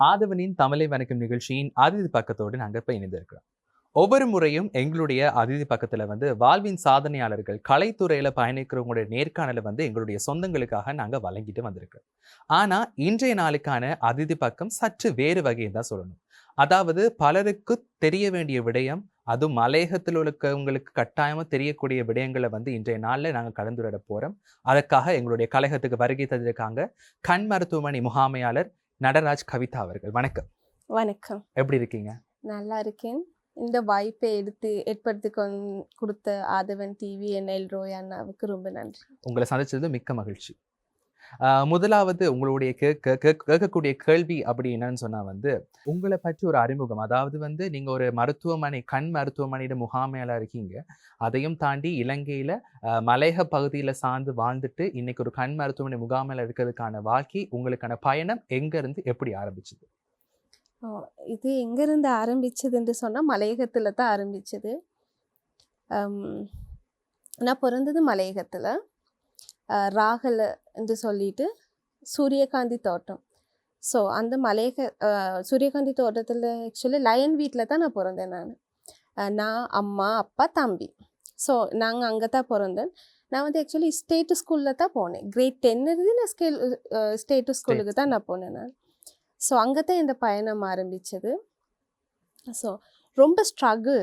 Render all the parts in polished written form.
ஆதவனின் தமிழை வணக்கம் நிகழ்ச்சியின் அதிதி பக்கத்தோடு நாங்கள் இப்போ இணைந்திருக்கிறோம். ஒவ்வொரு முறையும் எங்களுடைய அதிதி பக்கத்துல வாழ்வின் சாதனையாளர்கள் கலைத்துறையில பயணிக்கிறவங்களுடைய நேர்காணலை எங்களுடைய சொந்தங்களுக்காக நாங்க வழங்கிட்டு வந்திருக்கிறோம். ஆனா இன்றைய நாளுக்கான அதிதி பக்கம் சற்று வேறு வகையை தான் சொல்லணும். அதாவது பலருக்கு தெரிய வேண்டிய விடயம், அதுவும் மலையகத்தில் உள்ளவங்களுக்கு கட்டாயமா தெரியக்கூடிய விடயங்களை இன்றைய நாள்ல நாங்க கலந்துரையாட போறோம். அதற்காக எங்களுடைய கழகத்துக்கு வருகை தந்திருக்காங்க கண் மருத்துவமனை முகாமையாளர் நடராஜ் கவிதா அவர்கள். வணக்கம். வணக்கம். எப்படி இருக்கீங்க? நல்லா இருக்கேன். இந்த வாய்ப்பை ஏற்படுத்தி கொடுத்த ஆதவன் டிவி என்எல் ரோய் அண்ணாவுக்கு ரொம்ப நன்றி. உங்களை சந்திச்சது மிக்க மகிழ்ச்சி. முதலாவது உங்களுடைய கேட்கக்கூடிய கேள்வி அப்படி என்னன்னு சொன்னா உங்களை பற்றி ஒரு அறிமுகம். அதாவது நீங்க ஒரு மருத்துவமனை கண் மருத்துவமனையிட முகாமையாளர் இருக்கீங்க. அதையும் தாண்டி இலங்கையில மலையக பகுதியில சார்ந்து வாழ்ந்துட்டு இன்னைக்கு ஒரு கண் மருத்துவமனை முகாமையாளர் இருக்கிறதுக்கான வாழ்க்கை, உங்களுக்கான பயணம் எங்க இருந்து எப்படி ஆரம்பிச்சது? இது எங்கிருந்து ஆரம்பிச்சதுன்னு சொன்னா மலையகத்துல தான் ஆரம்பிச்சது. நான் பிறந்தது மலையகத்துல, ராகல என்று சொல்லிட்டு சூரியகாந்தி தோட்டம். ஸோ அந்த சூரியகாந்தி தோட்டத்தில் ஆக்சுவலி லயன் வீட்டில் தான் நான் பிறந்தேன். நான் அம்மா அப்பா தம்பி. ஸோ நாங்கள் அங்கே தான் பிறந்தேன். நான் ஆக்சுவலி ஸ்டேட்டு ஸ்கூலில் தான் போனேன். கிரேட் 10 இருந்து நான் ஸ்டேட்டு ஸ்கூலுக்கு தான் நான் போனேன். ஸோ அங்கே தான் இந்த பயணம் ஆரம்பித்தது. ஸோ ரொம்ப ஸ்ட்ரகிள்.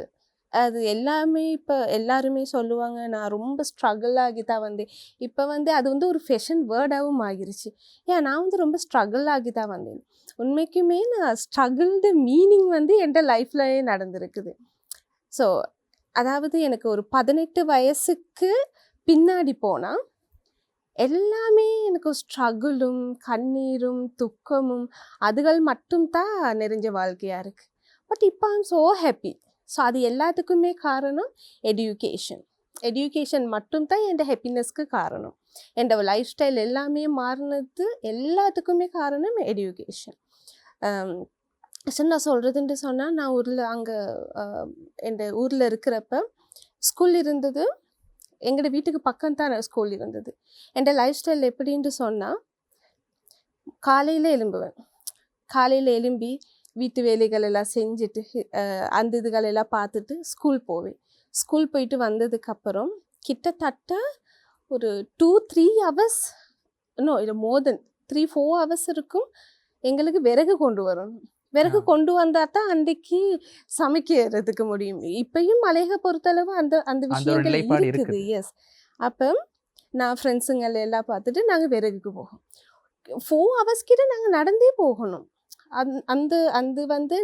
அது எல்லாமே இப்போ எல்லாருமே சொல்லுவாங்க, நான் ரொம்ப ஸ்ட்ரகிள் ஆகி தான் வந்தேன். இப்போ அது ஒரு ஃபேஷன் வேர்டாகவும் ஆகிருச்சு. ஏன் நான் ரொம்ப ஸ்ட்ரகிள் ஆகி தான் வந்தேன். உண்மைக்குமே நான் ஸ்ட்ரகிள்டு மீனிங் என் லைஃப்லயே நடந்திருக்குது. ஸோ அதாவது எனக்கு ஒரு 18 வயசுக்கு பின்னாடி போனால் எல்லாமே எனக்கு ஸ்ட்ரகிளும் கண்ணீரும் துக்கமும் அதுகள் மட்டும்தான் நிறைஞ்ச வாழ்க்கையாக இருக்குது. பட் இப்போ ஐம் ஸோ ஹாப்பி. ஸோ அது எல்லாத்துக்குமே காரணம் எடியூகேஷன் மட்டும்தான் என் ஹாப்பினஸ்க்கு காரணம். என் லைஃப் ஸ்டைல் எல்லாமே மாறினது எல்லாத்துக்குமே காரணம் எடியூகேஷன். நான் சொல்கிறதுன்ட்டு சொன்னால், நான் என் ஊரில் இருக்கிறப்ப ஸ்கூல் இருந்தது. எங்களோட வீட்டுக்கு பக்கம் தான் ஸ்கூல் இருந்தது. என் லைஃப் ஸ்டைல் எப்படின்ட்டு சொன்னால், காலையில் எழும்பி வீட்டு வேலைகள் எல்லாம் செஞ்சுட்டு அந்த இதுகளெல்லாம் பார்த்துட்டு ஸ்கூல் போவேன். ஸ்கூல் போயிட்டு வந்ததுக்கப்புறம் கிட்டத்தட்ட ஒரு 2-3 ஹவர்ஸ், இல்லை மோர் தென் 3-4 ஹவர்ஸ் இருக்கும். எங்களுக்கு விறகு கொண்டு வரணும். விறகு கொண்டு வந்தால் தான் அன்றைக்கு சமைக்கிறதுக்கு முடியும். இப்பயும் மலையக பொறுத்தளவு அந்த விஷயங்கள் இருக்குது. எஸ். அப்போ நான் ஃப்ரெண்ட்ஸுங்கள் எல்லாம் பார்த்துட்டு நாங்கள் விறகுக்கு போவோம். 4 ஹவர்ஸ் கிட்ட நாங்கள் நடந்தே போகணும்.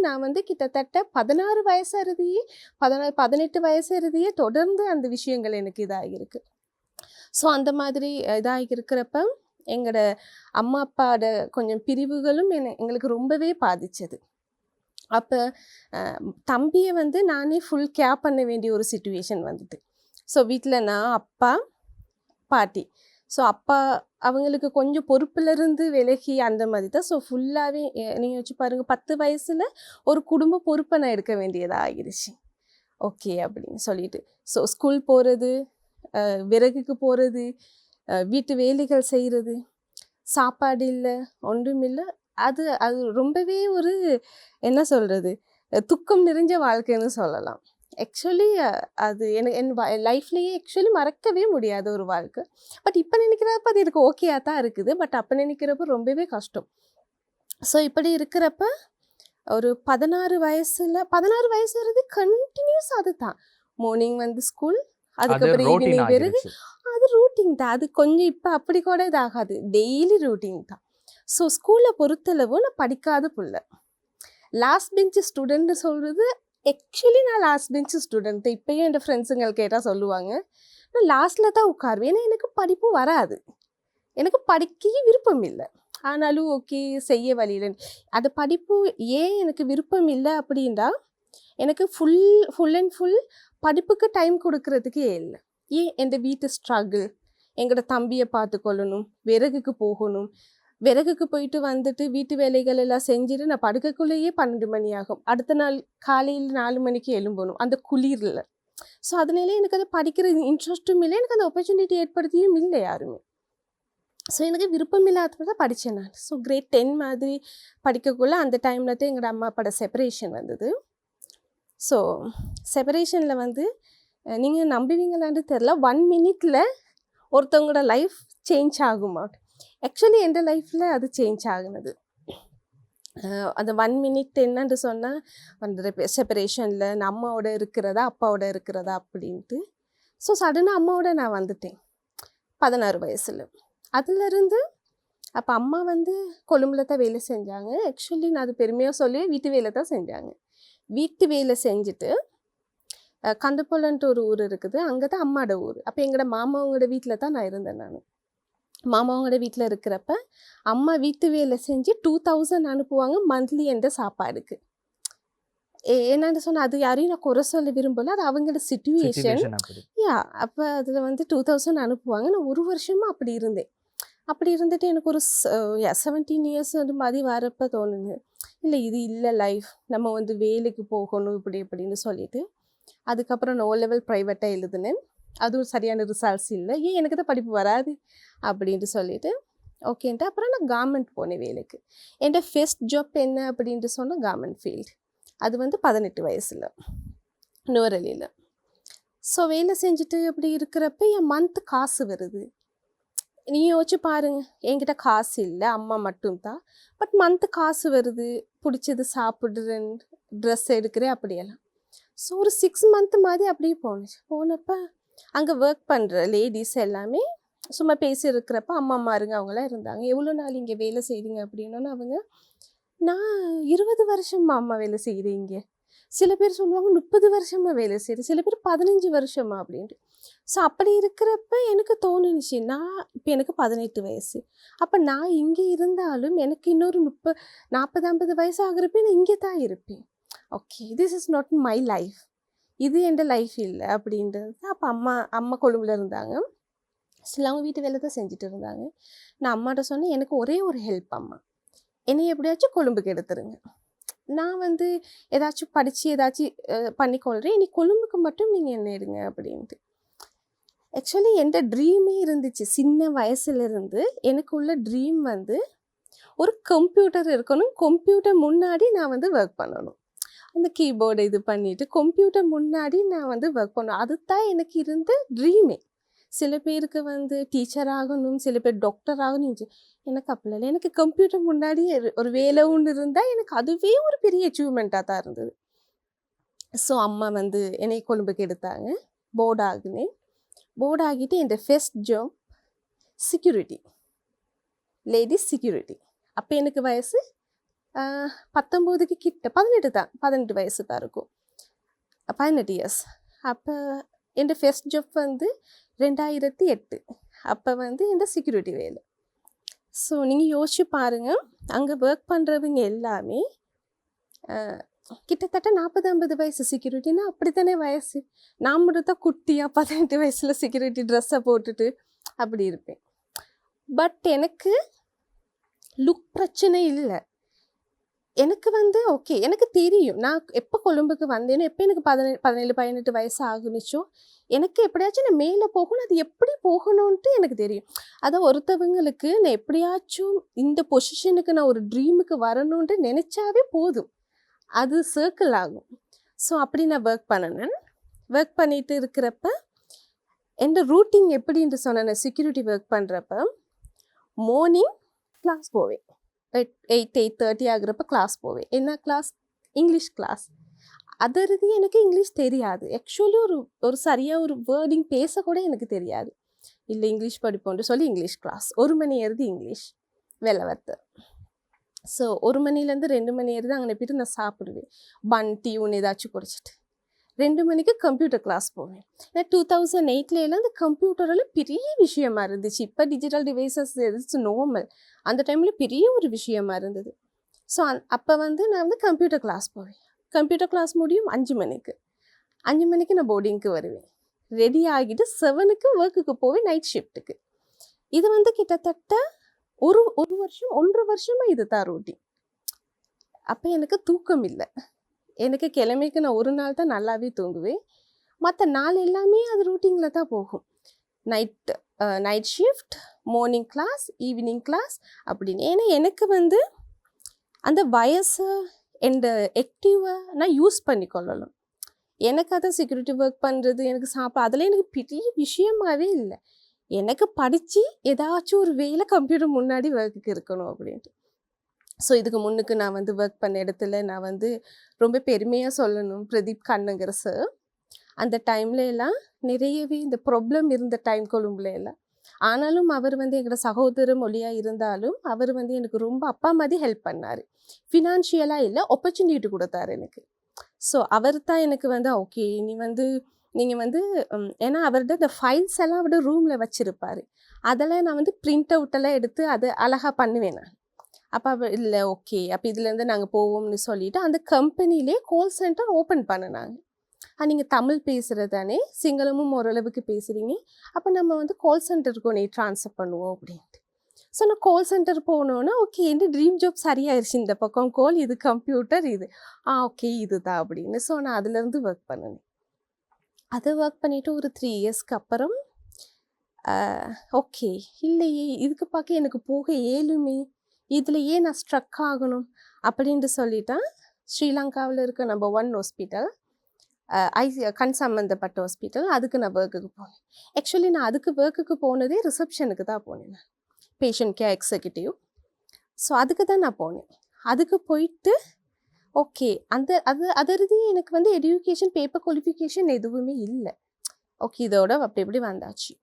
நான் கிட்டத்தட்ட 16 வயசு இறுதியே 18 வயசு இறுதியே தொடர்ந்து அந்த விஷயங்கள் எனக்கு இதாகிருக்கு. ஸோ அந்த மாதிரி இதாகிருக்கிறப்ப எங்களோட அம்மா அப்பாவோட கொஞ்சம் பிரிவுகளும் எங்களுக்கு ரொம்பவே பாதிச்சது. அப்போ தம்பியை நானே ஃபுல் கேர் பண்ண வேண்டிய ஒரு சிச்சுவேஷன் வந்துட்டு. ஸோ வீட்டில் நான் அப்பா பாட்டி. ஸோ அப்பா அவங்களுக்கு கொஞ்சம் பொறுப்புலேருந்து விலகி அந்த மாதிரி தான். ஸோ ஃபுல்லாகவே நீங்கள் வச்சு பாருங்கள், 10 வயசில் ஒரு குடும்ப பொறுப்பை நான் எடுக்க வேண்டியதாக ஆகிடுச்சு. ஓகே அப்படின்னு சொல்லிட்டு ஸோ ஸ்கூல் போகிறது, விறகுக்கு போகிறது, வீட்டு வேலைகள் செய்கிறது, சாப்பாடு இல்லை, ஒன்றுமில்லை. அது ரொம்பவே ஒரு என்ன சொல்கிறது, துக்கம் நிறைஞ்ச வாழ்க்கைன்னு சொல்லலாம். ஆக்சுவலி அது என் லைஃப்லேயே ஆக்சுவலி மறக்கவே முடியாத ஒரு வாழ்க்கை. பட் இப்போ நினைக்கிறப்ப அது எனக்கு ஓகேயாக தான் இருக்குது. பட் அப்போ நினைக்கிறப்ப ரொம்பவே கஷ்டம். ஸோ இப்படி இருக்கிறப்ப ஒரு 16 வயசு வருது கண்டினியூஸ். அதுதான் மார்னிங் ஸ்கூல், அதுக்கப்புறம் ஈவினிங் பிறகு அது ரூட்டீன் தான். அது கொஞ்சம் இப்போ அப்படி கூட இதாகாது, டெய்லி ரூட்டீன் தான். ஸோ ஸ்கூலை பொறுத்தளவு நான் படிக்காத பிள்ளை. லாஸ்ட் பெஞ்ச் ஸ்டூடெண்ட்னு சொல்கிறது, ஆக்சுவலி நான் லாஸ்ட் பெஞ்ச் ஸ்டூடெண்ட். இப்போயும் என் ஃப்ரெண்ட்ஸுங்கள் கேட்டால் சொல்லுவாங்க, நான் லாஸ்ட்டில் தான் உட்காருவேன். ஏன்னா எனக்கு படிப்பு வராது, எனக்கு படிக்க விருப்பம் இல்லை. ஆனாலும் ஓகே செய்ய வழியில் அது படிப்பு. ஏன் எனக்கு விருப்பம் இல்லை அப்படின்னா, எனக்கு ஃபுல் அண்ட் ஃபுல் படிப்புக்கு டைம் கொடுக்கறதுக்கே இல்லை. ஏன் என் வீட்டு ஸ்ட்ரகிள், எங்களோட தம்பியை பார்த்துக்கொள்ளணும், விறகுக்கு போகணும், விறகுக்கு போயிட்டு வீட்டு வேலைகள் எல்லாம் செஞ்சுட்டு நான் படுக்கக்குள்ளேயே 12 மணி ஆகும். அடுத்த நாள் காலையில் 4 மணிக்கு எழும்பணும் அந்த குளிரில். ஸோ அதனால எனக்கு அதை படிக்கிற இன்ட்ரெஸ்ட்டும் இல்லை, எனக்கு அந்த ஆப்பர்ச்சுனிட்டி ஏற்படுத்தியும் இல்லை யாருமே. ஸோ எனக்கு விருப்பம் இல்லாதப்ப தான் படித்தேன் நான். ஸோ கிரேட் 10 மாதிரி படிக்கக்குள்ள அந்த டைமில் தான் எங்களோட அம்மா அப்பாவோட செப்பரேஷன் வந்தது. ஸோ செப்பரேஷனில் வந்து நீங்கள் நம்புவீங்களான்னு தெரில, 1 மினிட்ல ஒருத்தவங்களோட லைஃப் சேஞ்ச் ஆகுமா? ஆக்சுவலி எந்த லைஃப்பில் அது சேஞ்ச் ஆகுனது. அந்த 1 மினிட் என்னன்னு சொன்னால் அந்த செப்பரேஷனில் நான் அம்மாவோட இருக்கிறதா அப்பாவோட இருக்கிறதா அப்படின்ட்டு. ஸோ சடனாக அம்மாவோட நான் வந்துட்டேன் 16 வயசில். அதுலேருந்து அப்போ அம்மா வந்து கொழும்புல தான் வேலை செஞ்சாங்க. ஆக்சுவலி நான் அது பெருமையாக சொல்லி வீட்டு வேலை தான் செஞ்சாங்க. வீட்டு வேலை செஞ்சுட்டு கந்தப்பொலன்ட்டு ஒரு ஊர் இருக்குது, அங்கே தான் அம்மாவோட ஊர். அப்போ எங்களோட மாமாவங்களோட வீட்டில் தான் நான் இருந்தேன். நான் மாமாவங்களோட வீட்டில் இருக்கிறப்ப அம்மா வீட்டு வேலை செஞ்சு 2000 அனுப்புவாங்க மந்த்லி எந்த சாப்பாடுக்கு. என்னன்னு சொன்னால் அது யாரையும் நான் குறை சொல்ல விரும்பல, அது அவங்களோட சிச்சுவேஷன். யா அப்போ அதில் வந்து 2000 அனுப்புவாங்க. நான் ஒரு வருஷமாக அப்படி இருந்தேன். அப்படி இருந்துட்டு எனக்கு ஒரு 17 இயர்ஸ் வந்து மாதிரி வரப்போ தோணுங்க, இல்லை இது இல்லை லைஃப், நம்ம வந்து வேலைக்கு போகணும் இப்படி அப்படின்னு சொல்லிட்டு. அதுக்கப்புறம் நான் O லெவல் ப்ரைவேட்டாக எழுதுனேன். அதுவும் சரியான ரிசல்ட்ஸ் இல்லை, ஏன் எனக்கு தான் படிப்பு வராது அப்படின்ட்டு சொல்லிட்டு ஓகேன்ட்டு அப்புறம் நான் கவர்மெண்ட் போனேன் வேலைக்கு. என்னோட ஃபர்ஸ்ட் ஜாப் என்ன அப்படின்ட்டு சொன்னால் கவர்மெண்ட் ஃபீல்டு. அது வந்து 18 வயசில் நுவரெலியில். ஸோ வேலை செஞ்சுட்டு அப்படி இருக்கிறப்ப என் மந்த் காசு வருது. நீ யோசிச்சு பாருங்க, என்கிட்ட காசு இல்லை, அம்மா மட்டும்தான். பட் மந்த்து காசு வருது, பிடிச்சது சாப்பிட்றேன், ட்ரெஸ் எடுக்கிறேன் அப்படியெல்லாம். ஸோ ஒரு 6 மந்த் மாதிரி அப்படியே போணுச்சு. போனப்போ அங்கே ஒர்க் பண்ணுற லேடிஸ் எல்லாமே சும்மா பேசி இருக்கிறப்ப அம்மா அம்மாருங்க அவங்களாம் இருந்தாங்க. எவ்வளோ நாள் இங்கே வேலை செய்கிறீங்க அப்படின்னா அவங்க, நான் 20 வருஷமா அம்மா வேலை செய்கிறீங்க. சில பேர் சொல்லுவாங்க 30 வருஷமாக வேலை செய்கிறேன், சில பேர் 15 வருஷமா அப்படின்ட்டு. ஸோ அப்படி இருக்கிறப்ப எனக்கு தோணுச்சு, நான் இப்போ எனக்கு 18 வயசு, அப்போ நான் இங்கே இருந்தாலும் எனக்கு இன்னொரு 40-50 வயசு ஆகிறப்ப நான் இங்கே தான் இருப்பேன். Okay, this is not my life, இது என் லைஃப் இல்லை அப்படின்றது. அப்போ அம்மா கொழும்புல இருந்தாங்க, சில அவங்க வீட்டு வேலை தான் செஞ்சுட்டு இருந்தாங்க. நான் அம்மாட்ட சொன்னேன், எனக்கு ஒரே ஒரு ஹெல்ப் அம்மா, என்னை எப்படியாச்சும் கொழும்புக்கு எடுத்துருங்க. நான் வந்து ஏதாச்சும் படித்து ஏதாச்சும் பண்ணிக்கொள்கிறேன், இனி கொழும்புக்கு மட்டும் நீங்கள் என்ன எடுங்க அப்படின்ட்டு. ஆக்சுவலி எந்த ட்ரீமே இருந்துச்சு சின்ன வயசுலேருந்து. எனக்கு உள்ள ட்ரீம் வந்து ஒரு கம்ப்யூட்டர் இருக்கணும், கம்ப்யூட்டர் முன்னாடி நான் வந்து ஒர்க் பண்ணணும். அந்த கீபோர்டு இது பண்ணிவிட்டு கம்ப்யூட்டர் முன்னாடி நான் வந்து ஒர்க் பண்ணணும். அதுதான் எனக்கு இருந்த ட்ரீமே. சில பேருக்கு வந்து டீச்சர் ஆகணும், சில பேர் டாக்டர் ஆகணும். எனக்கு அப்படி இல்லை, எனக்கு கம்ப்யூட்டர் முன்னாடி ஒரு வேலை ஒன்று இருந்தால் எனக்கு அதுவே ஒரு பெரிய அச்சீவ்மெண்ட்டாக தான் இருந்தது. ஸோ அம்மா வந்து என்னை கொழும்புக்கு எடுத்தாங்க. போர்டு ஆகினேன். போர்டு ஆகிட்டு என் first job security, ladies security. அப்போ எனக்கு வயசு 19க்கு கிட்ட, 18 தான், 18 வயசு தான் இருக்கும், 18 இயர்ஸ். அப்போ என் ஃபர்ஸ்ட் ஜாப் வந்து 2008. அப்போ வந்து என் செக்யூரிட்டி வேலை. ஸோ நீங்கள் யோசிச்சு பாருங்கள், அங்கே ஒர்க் பண்ணுறவங்க எல்லாமே கிட்டத்தட்ட 40-50 வயசு. செக்யூரிட்டினா அப்படி தானே வயசு. நான் மட்டும் தான் குட்டியாக 18 வயசில் செக்யூரிட்டி ட்ரெஸ்ஸை போட்டுட்டு அப்படி இருப்பேன். பட் எனக்கு லுக் பிரச்சனை இல்லை. எனக்கு வந்து ஓகே, எனக்கு தெரியும் நான் எப்போ கொழும்புக்கு வந்தேனோ, எப்போ எனக்கு 17-18 வயசு ஆகுனுச்சோ, எனக்கு எப்படியாச்சும் நான் மேலே போகணும், அது எப்படி போகணுன்ட்டு எனக்கு தெரியும். அதை ஒருத்தவங்களுக்கு நான் எப்படியாச்சும் இந்த பொசிஷனுக்கு நான் ஒரு ட்ரீமுக்கு வரணுன்ட்டு நினச்சாவே போதும், அது சர்க்கிள் ஆகும். ஸோ அப்படி நான் ஒர்க் பண்ணினேன். ஒர்க் பண்ணிட்டு இருக்கிறப்ப எந்த ரூட்டிங் எப்படின்ட்டு சொன்னேன். செக்யூரிட்டி ஒர்க் பண்ணுறப்ப மார்னிங் கிளாஸ் போவேன், 8-8:30 ஆகுறப்ப கிளாஸ் போவேன். என்ன கிளாஸ்? English class. அதற்கு எனக்கு இங்கிலீஷ் தெரியாது. ஆக்சுவலி ஒரு சரியாக ஒரு வேர்டிங் பேசக்கூட எனக்கு தெரியாது. இல்லை இங்கிலீஷ் படிப்போன்ட்டு சொல்லி இங்கிலீஷ் கிளாஸ் 1 மணி ஏறுது இங்கிலீஷ் வேலை வருது. ஸோ 1 மணிலேருந்து 2 மணி ஏறுது. அங்கே போய்ட்டு நான் சாப்பிடுவேன், பன் டீ ஒன்று ஏதாச்சும் குடிச்சிட்டு. 2 மணிக்கு கம்ப்யூட்டர் கிளாஸ் போவேன். ஏன்னா 2008 அந்த கம்ப்யூட்டரெல்லாம் பெரிய விஷயமா இருந்துச்சு. இப்போ டிஜிட்டல் டிவைசஸ் இட்ஸ் நார்மல், அந்த டைமில் பெரிய ஒரு விஷயமா இருந்தது. ஸோ அப்போ வந்து நான் வந்து கம்ப்யூட்டர் கிளாஸ் போவேன். கம்ப்யூட்டர் கிளாஸ் முடியும் 5 மணிக்கு. 5 மணிக்கு நான் போர்டிங்க்கு வருவேன். ரெடி ஆகிட்டு 7க்கு ஒர்க்குக்கு போவேன், நைட் ஷிஃப்ட்டுக்கு. இது வந்து கிட்டத்தட்ட ஒரு வருஷம் 1.5 வருஷமாக இது தான் ரூட்டீன். அப்போ எனக்கு தூக்கம் இல்லை. எனக்கு கிழமைக்கு நான் ஒரு நாள் தான் நல்லாவே தூங்குவேன், மற்ற நாள் எல்லாமே அது ரூட்டீனில் தான் போகும். Night shift, morning class, evening class அப்படின்னு. ஏன்னா எனக்கு வந்து அந்த வயசை எந்த ஆக்டிவாக நான் யூஸ் பண்ணிக்கொள்ளலாம். எனக்கு அதான் செக்யூரிட்டி ஒர்க் பண்ணுறது, எனக்கு அதில் எனக்கு பெரிய விஷயமாகவே இல்லை. எனக்கு படித்து ஏதாச்சும் ஒரு வேலை கம்ப்யூட்டர் முன்னாடி ஒர்க்குக்கு இருக்கணும் அப்படின்ட்டு. ஸோ இதுக்கு முன்னுக்கு நான் வந்து ஒர்க் பண்ண இடத்துல நான் வந்து ரொம்ப பெருமையாக சொல்லணும், பிரதீப் கண்ணங்கிற சார். அந்த டைம்ல எல்லாம் நிறையவே இந்த ப்ராப்ளம் இருந்த டைம் கொழும்புல எல்லாம். ஆனாலும் அவர் வந்து எங்களோட சகோதர மொழியாக இருந்தாலும் அவர் வந்து எனக்கு ரொம்ப அப்பா மாதிரி ஹெல்ப் பண்ணார். ஃபினான்ஷியலாக இல்லை, ஆப்பர்ச்சுனிட்டி கொடுத்தாரு எனக்கு. ஸோ அவர் தான் எனக்கு வந்து ஓகே நீங்கள் வந்து ஏன்னா அவர்கிட்ட இந்த ஃபைல்ஸ் எல்லாம் அவரோட ரூமில் வச்சுருப்பார். அதெல்லாம் நான் வந்து பிரிண்ட் அவுட்டெல்லாம் எடுத்து அதை அழகாக பண்ணுவேன் நான். அப்போ அவர் இல்லை ஓகே, அப்போ இதுலேருந்து நாங்கள் போவோம்னு சொல்லிவிட்டு அந்த கம்பெனிலே கால் சென்டர் ஓப்பன் பண்ணினாங்க. நீங்கள் தமிழ் பேசுகிறது தானே, சிங்களமும் ஓரளவுக்கு பேசுகிறீங்க, அப்போ நம்ம வந்து கால் சென்டருக்கு உன்னை ட்ரான்ஸ்ஃபர் பண்ணுவோம் அப்படின்ட்டு. ஸோ நான் கால் சென்டர் போனோன்னா ஓகே, என் ட்ரீம் ஜாப் சரியாயிருச்சு. இந்த பக்கம் கால், இது கம்ப்யூட்டர், இது ஓகே இதுதான் அப்படின்னு. ஸோ நான் அதுலேருந்து ஒர்க் பண்ணினேன். அதை ஒர்க் பண்ணிவிட்டு ஒரு 3 இயர்ஸ்க்கு அப்புறம் ஓகே இல்லையே, இதுக்கு பார்க்க எனக்கு போக ஏழுமே, இதில் ஏன் நான் ஸ்ட்ரக் ஆகணும் அப்படின்ட்டு சொல்லிட்டேன். ஸ்ரீலங்காவில் இருக்க நம்பர் 1 ஹாஸ்பிட்டல், கண் சம்மந்தப்பட்ட ஹாஸ்பிட்டல், அதுக்கு நான் ஒர்க்குக்கு போனேன். ஆக்சுவலி நான் அதுக்கு ஒர்க்குக்கு போனதே ரிசப்ஷனுக்கு தான் போனேன், நான் பேஷண்ட் கேர் எக்ஸிக்யூட்டிவ். ஸோ அதுக்கு தான் நான் போனேன். அதுக்கு போயிட்டு ஓகே அதற்கு எனக்கு வந்து எஜுகேஷன் பேப்பர் குவாலிஃபிகேஷன் எதுவுமே இல்லை. ஓகே இதோட அப்படி எப்படி வந்தாச்சு.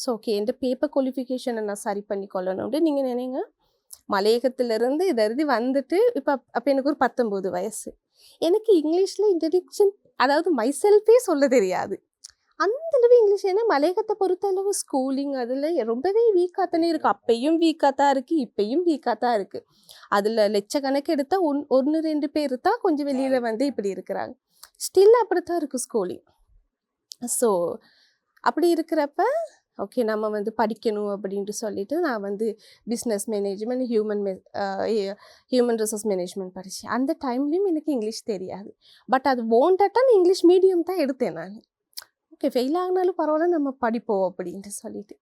ஸோ ஓகே என் பேப்பர் குவாலிஃபிகேஷனை நான் சரி பண்ணி கொள்ளணும்னு நீங்கள் நினைங்க. மலையகத்திலேருந்து இதருதி வந்துட்டு அப்போ எனக்கு ஒரு 19 வயசு. எனக்கு இங்கிலீஷில் இன்ட்ரடக்ஷன், அதாவது மைசெல்ஃபே சொல்ல தெரியாது அந்தளவு இங்கிலீஷ். ஏன்னா மலையகத்தை பொறுத்தளவு ஸ்கூலிங் அதில் ரொம்பவே வீக்காக தானே இருக்குது. அப்பையும் வீக்காக தான் இருக்குது, இப்பையும் வீக்காக தான் இருக்குது. அதில் லட்சக்கணக்கு எடுத்தால் 1-2 பேர் தான் கொஞ்சம் வெளியில் வந்து இப்படி இருக்கிறாங்க. ஸ்டில் அப்படி தான் இருக்குது ஸ்கூலிங். ஸோ அப்படி இருக்கிறப்ப ஓகே நம்ம வந்து படிக்கணும் அப்படின்ட்டு சொல்லிட்டு நான் வந்து business management, human resource management படித்தேன். அந்த டைம்லேயும் எனக்கு இங்கிலீஷ் தெரியாது. பட் அது வாண்டட்டாக நான் இங்கிலீஷ் மீடியம் தான் எடுத்தேன் நான். ஓகே ஃபெயில் ஆகினாலும் பரவாயில்ல, நம்ம படிப்போம் அப்படின்ட்டு சொல்லிட்டு.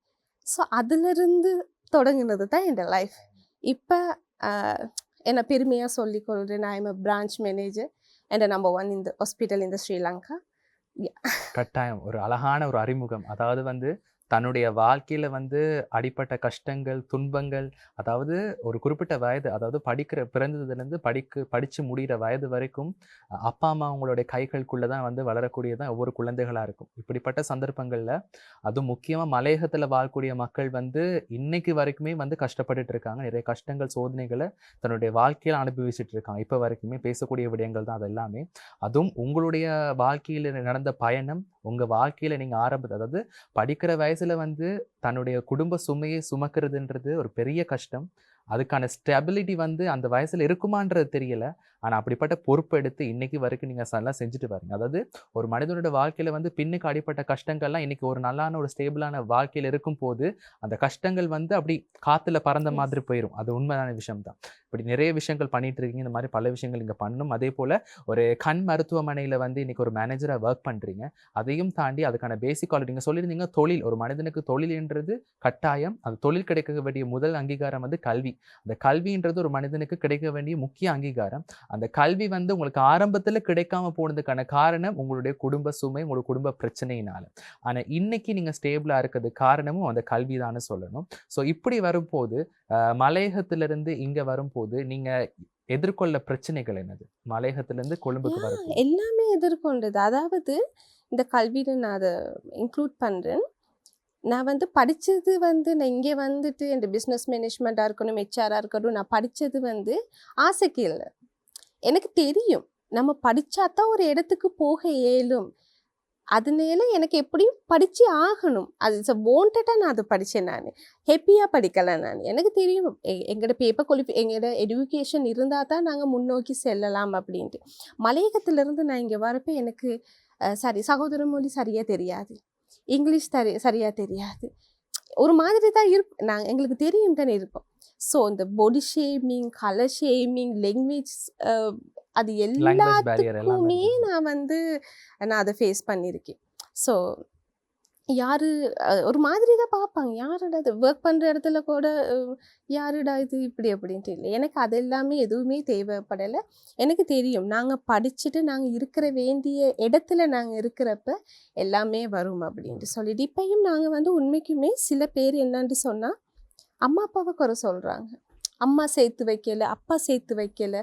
ஸோ அதிலிருந்து தொடங்கினது தான் என் லைஃப். இப்போ என்னை பெருமையாக சொல்லிக்கொள்கிறேன், நான் M branch manager and number 1 இந்த ஹாஸ்பிட்டல் இந்த ஸ்ரீலங்கா. கட்டாயம் ஒரு அழகான ஒரு அறிமுகம். அதாவது வந்து தன்னுடைய வாழ்க்கையில வந்து அடிப்பட்ட கஷ்டங்கள், துன்பங்கள், அதாவது ஒரு குறிப்பிட்ட வயது, அதாவது பிறந்ததுலேருந்து படிச்சு முடிகிற வயது வரைக்கும் அப்பா அம்மா அவங்களுடைய கைகளுக்குள்ள தான் வந்து வளரக்கூடியதான் ஒவ்வொரு குழந்தைகளா இருக்கும். இப்படிப்பட்ட சந்தர்ப்பங்கள்ல அதுவும் முக்கியமா மலையகத்துல வாழக்கூடிய மக்கள் வந்து இன்னைக்கு வரைக்குமே வந்து கஷ்டப்பட்டுட்டு இருக்காங்க. நிறைய கஷ்டங்கள், சோதனைகளை தன்னுடைய வாழ்க்கையில அனுபவிச்சுட்டு இருக்காங்க. இப்ப வரைக்குமே பேசக்கூடிய விடயங்கள் தான் அது எல்லாமே. அதுவும் உங்களுடைய வாழ்க்கையில நடந்த பயணம், உங்க வாழ்க்கையில நீங்க அதாவது படிக்கிற வயசுல வந்து தன்னுடைய குடும்ப சுமையை சுமக்கிறதுன்றது ஒரு பெரிய கஷ்டம். அதுக்கான ஸ்டெபிலிட்டி வந்து அந்த வயசுல இருக்குமான்றது தெரியல. ஆனா அப்படிப்பட்ட பொறுப்பு எடுத்து இன்னைக்கு வரைக்கும் நீங்க எல்லாம் செஞ்சுட்டு பாருங்க. அதாவது ஒரு மனிதனோட வாழ்க்கையில வந்து பின்னுக்கு அடிப்பட்ட கஷ்டங்கள்லாம் இன்னைக்கு ஒரு நல்லான ஒரு ஸ்டேபிளான வாழ்க்கையில இருக்கும் போது அந்த கஷ்டங்கள் வந்து அப்படி காத்துல பறந்த மாதிரி போயிடும். அது உண்மையான விஷயம் தான். இப்படி நிறைய விஷயங்கள் பண்ணிட்டு இருக்கீங்க. இந்த மாதிரி பல விஷயங்கள் இங்க பண்ணணும். அதே போல ஒரு கண் மருத்துவமனையில வந்து இன்னைக்கு ஒரு மேனேஜரா ஒர்க் பண்றீங்க. அதையும் தாண்டி அதுக்கான பேசிக் குவாலிட்டி நீங்க சொல்லியிருந்தீங்க. தொழில், ஒரு மனிதனுக்கு தொழில்ன்றது கட்டாயம். அந்த தொழில் கிடைக்க வேண்டிய முதல் அங்கீகாரம் வந்து கல்வி. அந்த கல்வின்றது ஒரு மனிதனுக்கு கிடைக்க வேண்டிய முக்கிய அங்கீகாரம். அந்த கல்வி வந்து உங்களுக்கு ஆரம்பத்துல கிடைக்காம போனதுக்கான காரணம் உங்களுடைய குடும்ப சுமை, உங்களுடைய குடும்ப பிரச்சனையினால. ஆனா இன்னைக்கு நீங்க ஸ்டேபிளா இருக்கிறது காரணமும் அந்த கல்விதான்னு சொல்லணும். ஸோ இப்படி வரும்போது மலையகத்திலிருந்து இங்க வரும்போது நீங்க எதிர்கொள்ள பிரச்சனைகள் என்னது? மலையகத்திலிருந்து கொழும்புக்கு வரும்போது எல்லாமே எதிர்கொண்டது. அதாவது இந்த கல்வியில நான் அதை இன்க்ளூட் பண்றேன். நான் வந்து படித்தது வந்து நான் இங்கே வந்துட்டு இந்த பிஸ்னஸ் மேனேஜ்மெண்ட்டாக இருக்கணும், ஹெச்ஆராக இருக்கட்டும், நான் படித்தது வந்து ஆசைக்கு இல்லை. எனக்கு தெரியும் நம்ம படித்தா தான் ஒரு இடத்துக்கு போக இயலும். அதனால எனக்கு எப்படியும் படித்து ஆகணும். அது வாண்டடாக நான் அதை படித்தேன். நான் ஹாப்பியாக படிக்கலை. எனக்கு தெரியும் எங்களோட பேப்பர் எங்களோட எஜுகேஷன் இருந்தால் தான் நாங்கள் முன்னோக்கி செல்லலாம் அப்படின்ட்டு. மலையகத்திலேருந்து நான் இங்கே வரப்போ எனக்கு சகோதர மொழி சரியாக தெரியாது, இங்கிலீஷ் சரியாக தெரியாது. ஒரு மாதிரி தான் எங்களுக்கு தெரியும் தானே இருக்கும். ஸோ இந்த body shaming, colour shaming, language, அது எல்லாத்துக்குமே நான் அதை ஃபேஸ் பண்ணியிருக்கேன். ஸோ யாரு ஒரு மாதிரி தான் பார்ப்பாங்க. யாருடா இது வொர்க் பண்ற இடத்துல கூட யாருடா இது இப்படி அப்படின்ட்டு இல்ல. எனக்கு அது எல்லாமே எதுவுமே தேவைப்படல. எனக்கு தெரியும். நாங்க படிச்சுட்டு நாங்க இருக்கிற வேண்டிய இடத்துல நாங்க இருக்கிறப்ப எல்லாமே வரும் அப்படின்ட்டு சொல்லிட்டு. இப்பயும் நாங்க வந்து உண்மைக்குமே சில பேர் என்னன்னு சொன்னா, அம்மா அப்பாவ குறை சொல்றாங்க. அம்மா சேர்த்து வைக்கல, அப்பா சேர்த்து வைக்கல,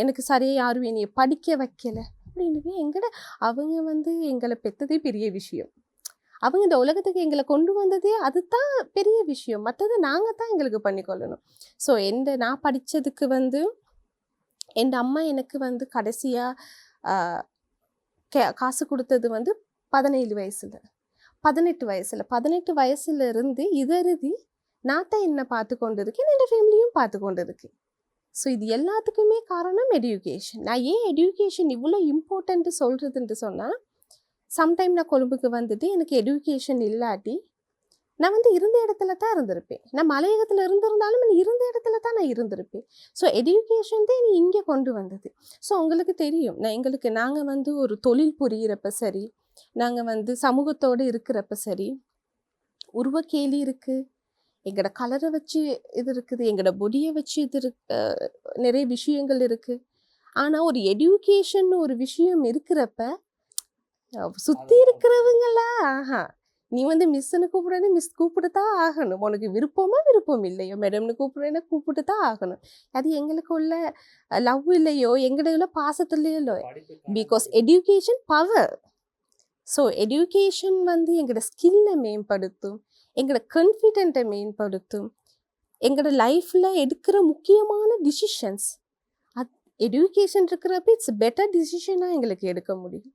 எனக்கு சரியா யாரும் என்னைய படிக்க வைக்கல அப்படின்னு. எங்கட அவங்க வந்து எங்கள பெத்ததே பெரிய விஷயம். அவங்க இந்த உலகத்துக்கு எங்களை கொண்டு வந்ததே அதுதான் பெரிய விஷயம். மற்றது நாங்க தான் எங்களுக்கு பண்ணிக்கொள்ளணும். ஸோ நான் படிச்சதுக்கு வந்து என் அம்மா எனக்கு வந்து கடைசியா காசு கொடுத்தது வந்து 17 வயசுல, 18 வயசுல இருந்து இதறுதி நான் தான் என்ன பார்த்து கொண்டு இருக்கேன், என்னோட ஃபேமிலியும் பார்த்து கொண்டு இருக்கு. ஸோ இது எல்லாத்துக்குமே காரணம் எடுகேஷன். நான் ஏன் எடுகேஷன் இவ்வளோ இம்பார்ட்டன்ட் சொல்றதுன்னு சொன்னா, சம்டைம் நான் கொழும்புக்கு வந்துட்டு எனக்கு எடுகேஷன் இல்லாட்டி நான் வந்து இருந்த இடத்துல தான் இருந்திருப்பேன். நான் மலையகத்தில் இருந்திருந்தாலும் இருந்த இடத்துல தான் நான் இருந்திருப்பேன். ஸோ எடுகேஷன் தான் என்னை இங்கே கொண்டு வந்தது. ஸோ உங்களுக்கு தெரியும், நாங்கள் வந்து ஒரு தொழில் புரிகிறப்ப சரி, நாங்கள் வந்து சமூகத்தோடு இருக்கிறப்ப சரி, உருவக்கேலி இருக்குது, எங்களோட கலரை வச்சு இது இருக்குது, எங்களோட பொடியை வச்சு இது நிறைய விஷயங்கள் இருக்குது. ஆனால் ஒரு எடுகேஷன் ஒரு விஷயம் இருக்கிறப்ப சுற்றி இருக்கிறவங்களா நீ வந்து மிஸ்ஸுன்னு கூப்பிடுறேன்னு மிஸ் கூப்பிட்டுதான் ஆகணும். உனக்கு விருப்பமா விருப்பம் இல்லையோ, மேடம்னு கூப்பிடுறேன்னா கூப்பிட்டு தான் ஆகணும். அது எங்களுக்கு உள்ள லவ் இல்லையோ, எங்களுடைய பாசத்துலையோ, because education power. So education வந்து எங்களோட ஸ்கில்லை மேம்படுத்தும், எங்களோட கான்ஃபிடென்ட்டை மேம்படுத்தும், எங்களோட லைஃப்பில் எடுக்கிற முக்கியமான டிசிஷன்ஸ் எடுகேஷன் இருக்கிறப்ப இட்ஸ் பெட்டர் டிசிஷனாக எங்களுக்கு எடுக்க முடியும்.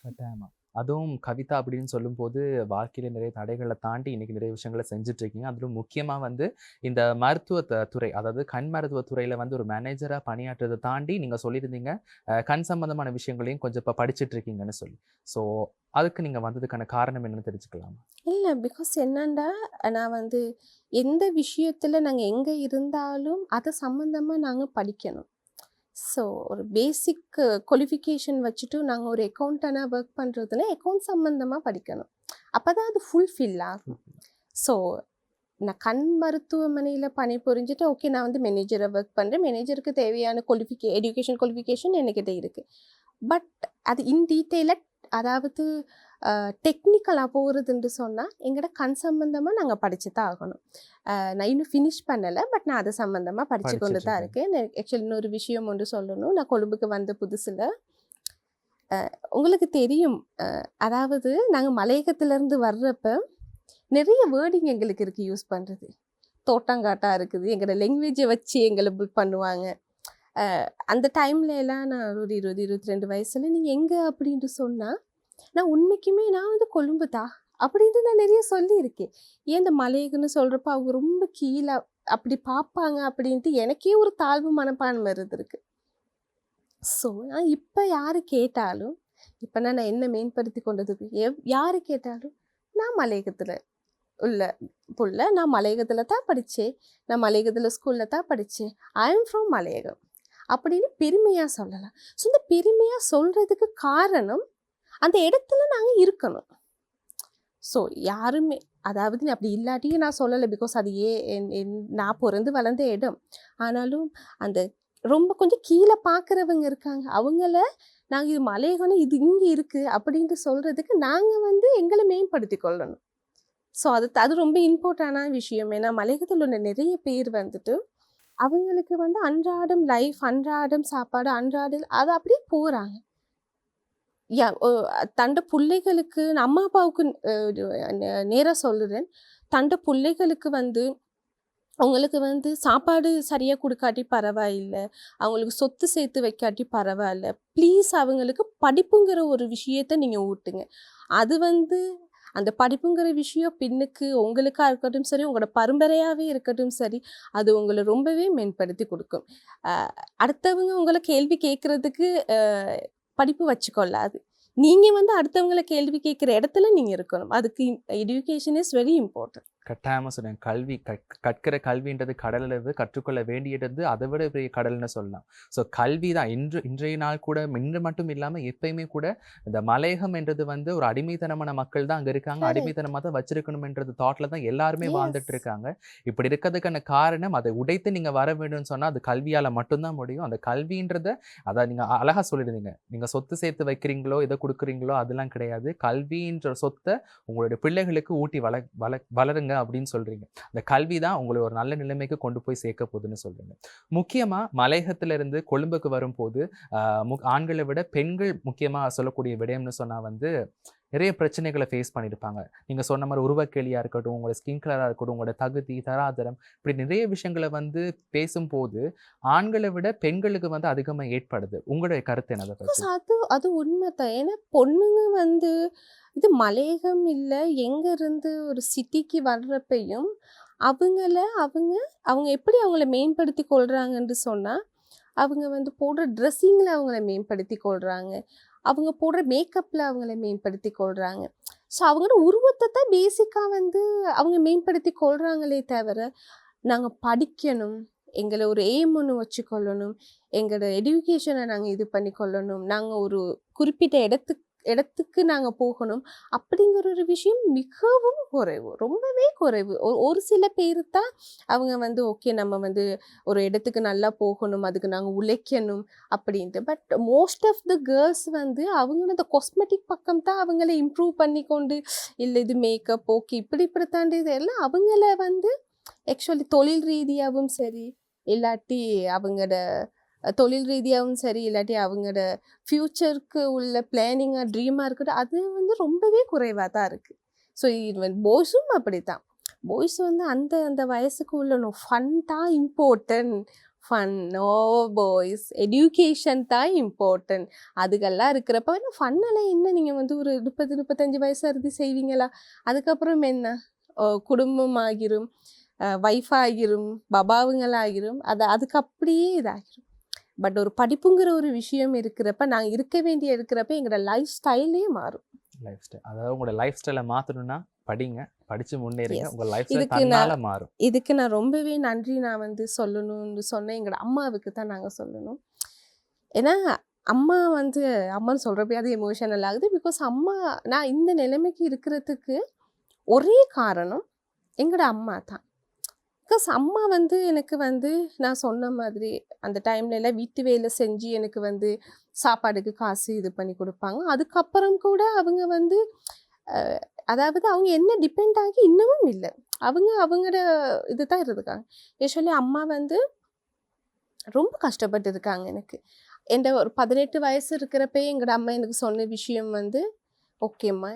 கட்டாயமா. அதுவும் கவிதா அப்படின்னு சொல்லும்போது வாழ்க்கையில நிறைய தடைகளை தாண்டி இன்னைக்கு நிறைய விஷயங்களை செஞ்சுட்டு இருக்கீங்க. அதிலும் முக்கியமா வந்து இந்த மருத்துவ துறை, அதாவது கண் மருத்துவ துறையில வந்து ஒரு மேனேஜரா பணியாற்றுறதை தாண்டி நீங்க சொல்லியிருந்தீங்க கண் சம்பந்தமான விஷயங்களையும் கொஞ்சம் இப்போ படிச்சுட்டு இருக்கீங்கன்னு சொல்லி. ஸோ அதுக்கு நீங்க வந்ததுக்கான காரணம் என்னன்னு தெரிஞ்சுக்கலாமா? இல்லை, பிகாஸ் என்னண்டா நான் வந்து எந்த விஷயத்தில் நாங்கள் எங்கே இருந்தாலும் அதை சம்மந்தமாக நாங்கள் படிக்கணும். ஸோ ஒரு பேசிக் குவாலிஃபிகேஷன் வச்சுட்டு நாங்கள் ஒரு அக்கௌண்டனாக ஒர்க் பண்ணுறதுல அக்கௌண்ட் சம்மந்தமாக படிக்கணும். அப்போ தான் அது ஃபுல்ஃபில் ஆகும். ஸோ நான் கண் மருத்துவமனையில் பணிபுரிஞ்சுட்டு ஓகே நான் வந்து மேனேஜராக ஒர்க் பண்ணுறேன். மேனேஜருக்கு தேவையான எஜுகேஷன் குவாலிஃபிகேஷன் என்கிட்ட இருக்குது. பட் அது இன் டீட்டெயிலாக, அதாவது டெக்னிக்கலாக போகிறதுன்னு சொன்னால் எங்களோட கண் சம்மந்தமாக நாங்கள் படித்து தான் ஆகணும். நான் இன்னும் ஃபினிஷ் பண்ணலை, பட் நான் அது சம்மந்தமாக படித்து கொண்டு தான் இருக்கேன். ஆக்சுவலி இன்னொரு விஷயம் ஒன்று சொல்லணும். நான் கொழும்புக்கு வந்த புதுசில் உங்களுக்கு தெரியும், அதாவது நாங்கள் மலையகத்திலேருந்து வர்றப்ப நிறைய வேர்டிங் எங்களுக்கு இருக்குது யூஸ் பண்ணுறது. தோட்டங்காட்டாக இருக்குது, எங்களோட லாங்குவேஜை வச்சு எங்களை புக் பண்ணுவாங்க. அந்த டைம்ல எல்லாம் நான் ஒரு 20-22 வயசில் நீங்கள் எங்கே அப்படின்ட்டு சொன்னால் நான் உண்மைக்குமே நான் வந்து கொழும்பு தான் அப்படின்ட்டு நான் நிறைய சொல்லியிருக்கேன். ஏன் இந்த மலையகன்னு சொல்கிறப்ப அவங்க ரொம்ப கீழே அப்படி பார்ப்பாங்க அப்படின்ட்டு எனக்கே ஒரு தாழ்வு மனப்பான்மை இருந்திருக்கு. ஸோ நான் இப்போ யார் கேட்டாலும், இப்போ நான் என்ன மேம்படுத்தி கொண்டதுக்கு யார் கேட்டாலும் நான் மலையகத்தில் உள்ள புள்ள, நான் மலையகத்தில் தான் படித்தேன், நான் மலையகத்தில் ஸ்கூலில் தான் படித்தேன், ஐ எம் ஃப்ரம் மலையகம் அப்படின்னு பெருமையாக சொல்லலாம். ஸோ இந்த பெருமையாக சொல்கிறதுக்கு காரணம் அந்த இடத்துல நாங்கள் இருக்கணும். ஸோ யாருமே, அதாவது அப்படி இல்லாட்டியும் நான் சொல்லலை, பிகாஸ் அது நான் பிறந்து வளர்ந்த இடம். ஆனாலும் அந்த ரொம்ப கொஞ்சம் கீழே பார்க்குறவங்க இருக்காங்க, அவங்கள நாங்கள் இது மலையகம்னு இது இங்கே இருக்குது அப்படின்ட்டு சொல்கிறதுக்கு நாங்கள் வந்து எங்களை மேம்படுத்தி கொள்ளணும். ஸோ அது ரொம்ப இம்பார்ட்டண்டான விஷயம். ஏன்னா மலையகத்தில் உள்ள நிறைய பேர் வந்துட்டு அவங்களுக்கு வந்து அன்றாடம் லைஃப், அன்றாடம் சாப்பாடு, அன்றாடம் அது அப்படியே போகிறாங்க. தண்ட பிள்ளைகளுக்கு அம்மா அப்பாவுக்கு நேராக சொல்லுறேன், தண்ட பிள்ளைகளுக்கு வந்து அவங்களுக்கு வந்து சாப்பாடு சரியாக கொடுக்காட்டி பரவாயில்லை, அவங்களுக்கு சொத்து சேர்த்து வைக்காட்டி பரவாயில்ல, ப்ளீஸ் அவங்களுக்கு படிப்புங்கிற ஒரு விஷயத்த நீங்கள் ஊட்டுங்க. அது வந்து அந்த படிப்புங்கிற விஷயம் பின்னுக்கு உங்களுக்காக இருக்கட்டும் சரி, உங்களோட பரம்பரையாகவே இருக்கட்டும் சரி, அது உங்களை ரொம்பவே மேம்படுத்தி கொடுக்கும். அடுத்தவங்க உங்களை கேள்வி கேட்குறதுக்கு படிப்பு வச்சுக்கொள்ளாது. நீங்கள் வந்து அடுத்தவங்களை கேள்வி கேட்குற இடத்துல நீங்கள் இருக்கணும். அதுக்கு எஜுகேஷன் இஸ் வெரி இம்பார்ட்டன்ட். கட்டாயமா சொன்னேன். கல்வி கற்கிற கல்வின்றது கடலளவு, கற்றுக்கொள்ள வேண்டியது அதை விட பெரிய கடல்னு சொல்லலாம். ஸோ கல்வி தான் இன்றைய நாள் கூட இன்று மட்டும் இல்லாம எப்பயுமே கூட இந்த மலையகம் என்றது வந்து ஒரு அடிமைத்தனமான மக்கள் தான் அங்க இருக்காங்க. கரெக்ட். அடிமைத்தனமா தான் வச்சிருக்கணும்ன்றது தாட்ல தான் எல்லாருமே எஸ். வாழ்ந்துட்டு இருக்காங்க. இப்படி இருக்கிறதுக்கான காரணம் அதை உடைத்து நீங்க வர வேண்டும்னு சொன்னா அது கல்வியால மட்டும்தான் முடியும். அந்த கல்வின்றத அதான் நீங்க அழகா சொல்லியிருந்தீங்க. நீங்க சொத்து சேர்த்து வைக்கிறீங்களோ, எதை குடுக்குறீங்களோ அதெல்லாம் கிடையாது. கல்வின்ற சொத்த உங்களுடைய பிள்ளைகளுக்கு ஊட்டி வளருங்க அப்படின்னு சொல்றீங்க. அந்த கல்வி தான் உங்களை ஒரு நல்ல நிலைமைக்கு கொண்டு போய் சேர்க்க போகுதுன்னு சொல்றீங்க. முக்கியமா மலையகத்துல இருந்து கொழும்புக்கு வரும்போது ஆண்களை விட பெண்கள் முக்கியமா சொல்லக்கூடிய விடயம்னு சொன்னா வந்து நிறைய பிரச்சனைகளை ஃபேஸ் பண்ணியிருப்பாங்க. நீங்க சொன்ன மாதிரி உருவக்கேலியா இருக்கட்டும், உங்களோட ஸ்கின் கலரா இருக்கட்டும், உங்களோட தகுதி தராதரம் இப்படி நிறைய விஷயங்களை வந்து பேசும்போது ஆண்களை விட பெண்களுக்கு வந்து அதிகமா ஏற்படுது. உங்களுடைய கருத்து என்ன அதை Because பத்தி? அது உண்மைதான். ஏன்னா பொண்ணுங்க வந்து இது மலையகம் இல்ல, எங்க இருந்து ஒரு சிட்டிக்கு வர்றப்பயும் அவங்க அவங்க எப்படி அவங்கள மேம்படுத்தி கொள்றாங்கன்னு சொன்னா, அவங்க வந்து போடுற ட்ரெஸ்ஸிங்ல அவங்கள மேம்படுத்தி கொள்றாங்க. அவங்க போடுற மேக்கப்ல அவங்கள மேம்படுத்தி கொள்றாங்க. ஸோ அவங்களோட உருவத்தை தான் பேசிக்கா வந்து அவங்க மேம்படுத்தி கொள்றாங்களே தவிர, நாங்க படிக்கணும், எங்கள ஒரு எய்ம் ஒண்ணு வச்சுக்கொள்ளணும், எங்களோட எடுகேஷனை நாங்க இது பண்ணி கொள்ளணும், நாங்க ஒரு குறிப்பிட்ட இடத்துக்கு நாங்க போகணும் அப்படிங்கிற ஒரு விஷயம் மிகவும் குறைவு. ரொம்பவே குறைவு. ஒரு சில பேரு தான் அவங்க வந்து ஓகே நம்ம வந்து ஒரு இடத்துக்கு நல்லா போகணும், அதுக்கு நாங்க உழைக்கணும் அப்படின்ட்டு. But most of the girls வந்து அவங்களோட அந்த காஸ்மெட்டிக் பக்கம் தான் அவங்கள இம்ப்ரூவ் பண்ணிக்கொண்டு, இல்ல இது மேக்கப் ஓகே இப்படி தாண்டி இதெல்லாம் அவங்கள வந்து ஆக்சுவலி தொழில் ரீதியாவும் சரி, இல்லாட்டி அவங்களோட தொழில் ரீதியாவும் சரி, இல்லாட்டி அவங்களோட ஃப்யூச்சருக்கு உள்ள பிளானிங்கா, ட்ரீமா இருக்கட்டும், அது வந்து ரொம்பவே குறைவா தான் இருக்கு. ஸோ இது வந்து பாய்ஸும் அப்படித்தான். பாய்ஸ் வந்து அந்த அந்த வயசுக்கு உள்ள ஃபன் தான் important. Fun no boys education தான் இம்பார்ட்டன்ட். அதுக்கெல்லாம் இருக்கிறப்ப ஃபன்னெல்லாம் என்ன நீங்கள் வந்து ஒரு 30-35 வயசு அறுதி செய்வீங்களா? அதுக்கப்புறம் என்ன குடும்பம் ஆகிரும், வைஃப் ஆகிரும், பபாவுங்களாகிரும், அதுக்கு அப்படியே இதாகிரும். பட் ஒரு படிப்புங்கிற ஒரு விஷயம் இருக்கிறப்ப, நாங்கள் இருக்க வேண்டிய இருக்கிறப்ப எங்களோட லைஃப் ஸ்டைலே மாறும். லைஃப் ஸ்டைல் அதாவது உங்களோட லைஃப் ஸ்டைலை மாற்றணும்னா படிங்க, படிச்சு முன்னேறுங்க, எஸ். உங்க லைஃப் ஸ்டைல் இதுக்கு தன்னால மாறும். நான் ரொம்பவே நன்றி நான் வந்து சொல்லணும்னு சொன்னேன். எங்களோட அம்மாவுக்கு தான் நாங்கள் சொல்லணும். ஏன்னா அம்மான்னு சொல்கிறப்ப அது எமோஷனல் ஆகுது. பிகாஸ் நான் இந்த நிலைமைக்கு இருக்கிறதுக்கு ஒரே காரணம் எங்களோட அம்மா தான். பிகாஸ் அம்மா வந்து எனக்கு வந்து நான் சொன்ன மாதிரி அந்த டைம்ல எல்லாம் வீட்டு வேலை செஞ்சு எனக்கு வந்து சாப்பாடுக்கு காசு இது பண்ணி கொடுப்பாங்க. அதுக்கப்புறம் கூட அவங்க வந்து அதாவது அவங்க என்ன டிபெண்ட் ஆகி இன்னமும் இல்லை. அவங்களோட இது தான் இருக்காங்க. யூஸ்வலி அம்மா வந்து ரொம்ப கஷ்டப்பட்டு இருக்காங்க எனக்கு. என்கிட்ட ஒரு 18 வயசு இருக்கிறப்பே எங்களோட அம்மா எனக்கு சொன்ன விஷயம் வந்து, ஓகேம்மா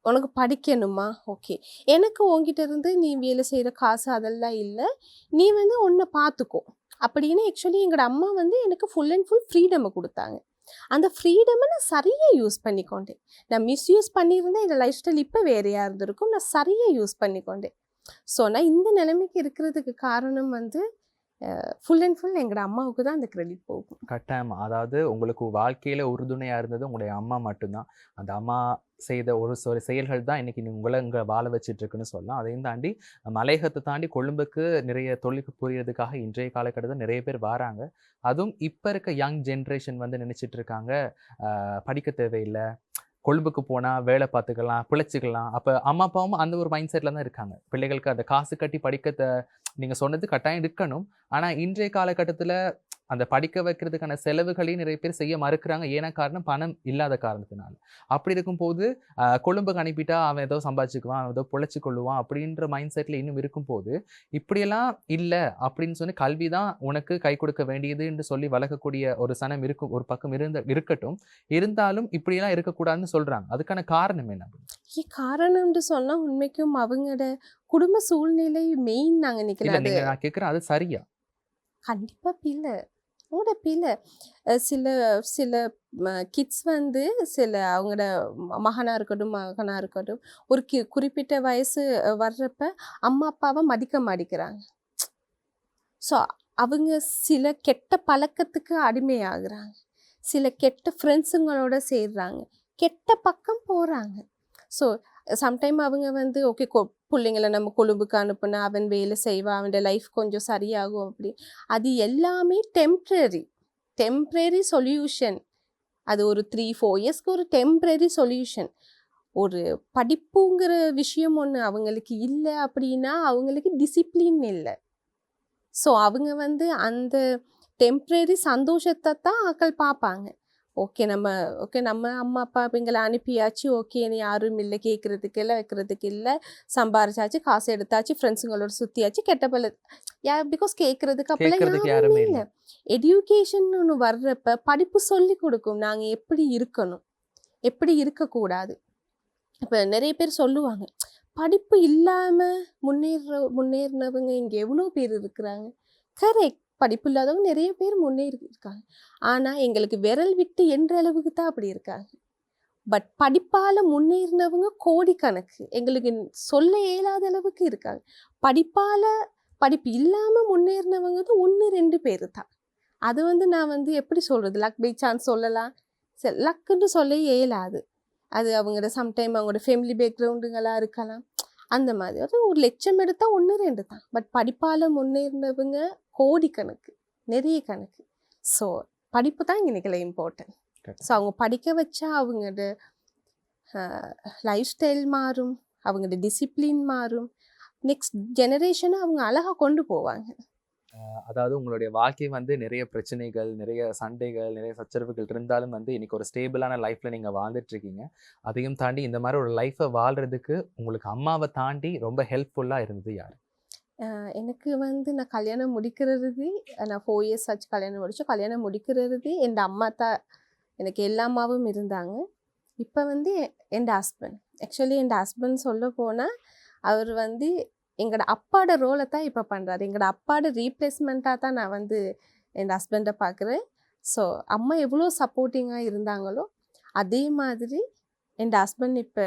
உனக்கு படிக்கணுமா? ஓகே. எனக்கு உன்கிட்ட இருந்து நீ வேலை செய்கிற காசு அதெல்லாம் இல்லை. நீ வந்து உன்னை பார்த்துக்கோ அப்படின்னு ஆக்சுவலி எங்களோட அம்மா வந்து எனக்கு ஃபுல் அண்ட் ஃபுல் ஃப்ரீடமை கொடுத்தாங்க. அந்த ஃப்ரீடமை நான் சரியாக யூஸ் பண்ணிக்கொண்டேன். நான் மிஸ்யூஸ் பண்ணியிருந்தேன், என் லைஃப் ஸ்டைல் இப்போ வேறையாக இருந்திருக்கும். நான் சரியாக யூஸ் பண்ணிக்கொண்டேன். ஸோ நான் இந்த நிலைமைக்கு இருக்கிறதுக்கு காரணம் வந்து ஃபுல் அண்ட் ஃபுல் எங்களோட அம்மாவுக்கு தான் அந்த கிரெடிட் போகும். கட்டாயமா. அதாவது உங்களுக்கு வாழ்க்கையில உறுதுணையா இருந்தது உங்களுடைய அம்மா மட்டும்தான். அந்த அம்மா செய்த ஒரு சில செயல்கள் தான் இன்னைக்கு உங்களை இங்க வாழ வச்சுட்டு இருக்குன்னு சொல்லலாம். அதையும் தாண்டி மலையகத்தை தாண்டி கொழும்புக்கு நிறைய தொழில் புரியறதுக்காக இன்றைய காலகட்டத்தில் நிறைய பேர் வராங்க. அதுவும் இப்ப இருக்க யங் ஜென்ரேஷன் வந்து நினைச்சிட்டு இருக்காங்க, படிக்க தேவையில்லை, கொழும்புக்கு போனா வேலை பார்த்துக்கலாம், பிழைச்சிக்கலாம். அப்ப அம்மா அப்பாவும் அந்த ஒரு மைண்ட் செட்ல தான் இருக்காங்க. பிள்ளைகளுக்கு அந்த காசு கட்டி படிக்க நீங்க சொன்னது கட்டாயம் இருக்கணும். ஆனா இன்றைய காலகட்டத்துல அந்த படிக்க வைக்கிறதுக்கான செலவுகளையும் நிறைய பேர் செய்ய மறுக்கிறாங்க. ஏன்னா காரணம் பணம் இல்லாத காரணத்தினால. அப்படி இருக்கும்போது கொழும்புக்கு அனுப்பிட்டா அவன் ஏதோ சம்பாதிச்சுக்குவான், அவன் ஏதோ பிழைச்சு கொள்ளுவான் அப்படின்ற மைண்ட் செட்ல இன்னும் இருக்கும்போது, இப்படியெல்லாம் இல்லை அப்படின்னு சொல்லி கல்வி தான் உனக்கு கை கொடுக்க வேண்டியதுன்னு சொல்லி வளர்க்கக்கூடிய ஒரு சனம் இருக்கும். ஒரு பக்கம் இருக்கட்டும். இருந்தாலும் இப்படியெல்லாம் இருக்கக்கூடாதுன்னு சொல்றாங்க. அதுக்கான காரணம் என்ன? காரணம்னு சொன்னா உண்மைக்கும் அவங்களோட குடும்ப சூழ்நிலை மெயின் நாங்க நினைக்கிறேன். நான் கேட்கிறேன், அது சரியா? கண்டிப்பா பிள்ளை பிள்ளை சில சில கிட்ஸ் வந்து சில அவங்களோட மகனா இருக்கட்டும் ஒரு குறிப்பிட்ட வயசு வர்றப்ப அம்மா அப்பாவை மதிக்க மாட்டேங்கிறாங்க. ஸோ அவங்க சில கெட்ட பழக்கத்துக்கு அடிமையாகிறாங்க, சில கெட்ட ஃப்ரெண்ட்ஸுங்களோட சேர்றாங்க, கெட்ட பக்கம் போகிறாங்க. ஸோ சம்டைம் அவங்க வந்து ஓகே பிள்ளைங்கள நம்ம கொழும்புக்கு அனுப்புனா அவன் வேலை செய்வான், அவன் லைஃப் கொஞ்சம் சரியாகும் அப்படி. அது எல்லாமே டெம்ப்ரரி சொல்யூஷன். அது ஒரு 3-4 இயர்ஸ்க்கு ஒரு டெம்ப்ரரி சொல்யூஷன். ஒரு படிப்புங்கிற விஷயம் ஒன்று அவங்களுக்கு இல்லை அப்படின்னா அவங்களுக்கு டிசிப்ளின் இல்லை. ஸோ அவங்க வந்து அந்த டெம்ப்ரரி சந்தோஷத்தை தான் ஆக்கள் பார்ப்பாங்க. நம்ம அம்மா அப்பா எங்களை அனுப்பியாச்சு, ஓகே இனி யாரும் இல்லை கேட்குறதுக்கு இல்லை வைக்கிறதுக்கு இல்லை, சம்பாரிச்சாச்சு காசு எடுத்தாச்சு ஃப்ரெண்ட்ஸுங்களோட சுற்றியாச்சு கெட்ட பல பிகாஸ் கேட்குறதுக்கு அப்பெல்லாம் கேட்கறதுக்கு யாருமே யாருமே இல்லை. இல்லை. எடியூகேஷன் ஒன்று வர்றப்ப படிப்பு சொல்லி கொடுக்கும் நாங்கள் எப்படி இருக்கணும், எப்படி இருக்கக்கூடாது. இப்போ நிறைய பேர் சொல்லுவாங்க படிப்பு இல்லாமல் முன்னேறினவங்க இங்கே எவ்வளோ பேர் இருக்கிறாங்க. கரெக்ட், படிப்பு இல்லாதவங்க நிறைய பேர் முன்னேறி இருக்காங்க. ஆனால் எங்களுக்கு விரல் விட்டு என்ற அளவுக்கு தான் அப்படி இருக்காங்க. பட் படிப்பால் முன்னேறினவங்க கோடிக்கணக்கு, எங்களுக்கு சொல்ல இயலாத அளவுக்கு இருக்காங்க. படிப்பு இல்லாமல் முன்னேறினவங்க வந்து 1-2 பேர் தான். அது வந்து நான் வந்து எப்படி சொல்கிறது, லக் பை சான்ஸ் சொல்லலாம், லக்குன்னு சொல்ல இயலாது. அது அவங்களோட சம்டைம் அவங்களோட ஃபேமிலி பேக்ரவுண்டுங்களாக இருக்கலாம். அந்த மாதிரி அது 1 லட்சம் எடுத்தால் 1-2 தான். பட் படிப்பால் முன்னேறினவங்க கோடிக்கணக்கு, நிறைய கணக்கு. ஸோ படிப்பு தான் இன்னைக்கு இம்பார்ட்டன்ட். ஸோ அவங்க படிக்க வச்சா அவங்களோட லைஃப் ஸ்டைல் மாறும், அவங்களோட டிசிப்ளின் மாறும், நெக்ஸ்ட் ஜெனரேஷனை அவங்க அழகாக கொண்டு போவாங்க. அதாவது உங்களுடைய வாழ்க்கை வந்து நிறைய பிரச்சனைகள், நிறைய சண்டைகள், நிறைய சச்சரவுகள் இருந்தாலும் வந்து இன்னைக்கு ஒரு ஸ்டேபிளான லைஃப்ல நீங்க வாழ்ந்துட்டு இருக்கீங்க. அதையும் தாண்டி இந்த மாதிரி ஒரு லைஃப்பை வாழ்றதுக்கு உங்களுக்கு அம்மாவை தாண்டி ரொம்ப ஹெல்ப்ஃபுல்லா இருந்தது யாரு? எனக்கு வந்து நான் கல்யாணம் முடிக்கிறது, நான் 4 இயர்ஸ் ஆச்சு கல்யாணம் முடிச்சோம். கல்யாணம் முடிக்கிறது என் அம்மா தான் எனக்கு எல்லாமாவும் இருந்தாங்க. இப்போ வந்து என் ஹஸ்பண்ட், ஆக்சுவலி என் ஹஸ்பண்ட் சொல்ல போனால் அவர் வந்து எங்களோட அப்பாவோட ரோலை தான் இப்போ பண்ணுறாரு. எங்களோட அப்பாவோட ரீப்ளேஸ்மெண்ட்டாக தான் நான் வந்து என் ஹஸ்பண்டை பார்க்குறேன். ஸோ அம்மா எவ்வளோ சப்போர்ட்டிங்காக இருந்தாங்களோ அதே மாதிரி என் ஹஸ்பண்ட் இப்போ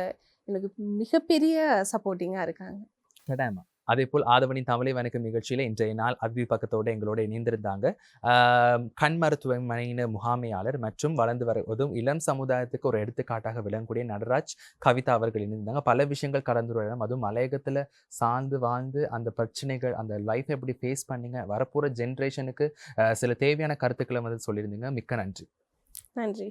எனக்கு மிகப்பெரிய சப்போர்ட்டிங்காக இருக்காங்க. கட்டாயமா. அதேபோல் ஆதவனின் தமிழை வணக்கம் நிகழ்ச்சியில இன்றைய நாள் அதிதி பக்கத்தோட எங்களோட இணைந்திருந்தாங்க. கண் மருத்துவமனையின் முகாமையாளர் மற்றும் வளர்ந்து வருவதும் இளம் சமுதாயத்துக்கு ஒரு எடுத்துக்காட்டாக விளங்கக்கூடிய நடராஜ் கவிதா அவர்கள் இணைந்தாங்க. பல விஷயங்கள் கலந்துரையாடலாம். அதுவும் மலையகத்துல சார்ந்து வாழ்ந்து அந்த பிரச்சனைகள், அந்த லைஃப் எப்படி ஃபேஸ் பண்ணீங்க, வரப்போற ஜென்ரேஷனுக்கு சில தேவையான கருத்துக்களை வந்து சொல்லியிருந்தீங்க. மிக்க நன்றி. நன்றி.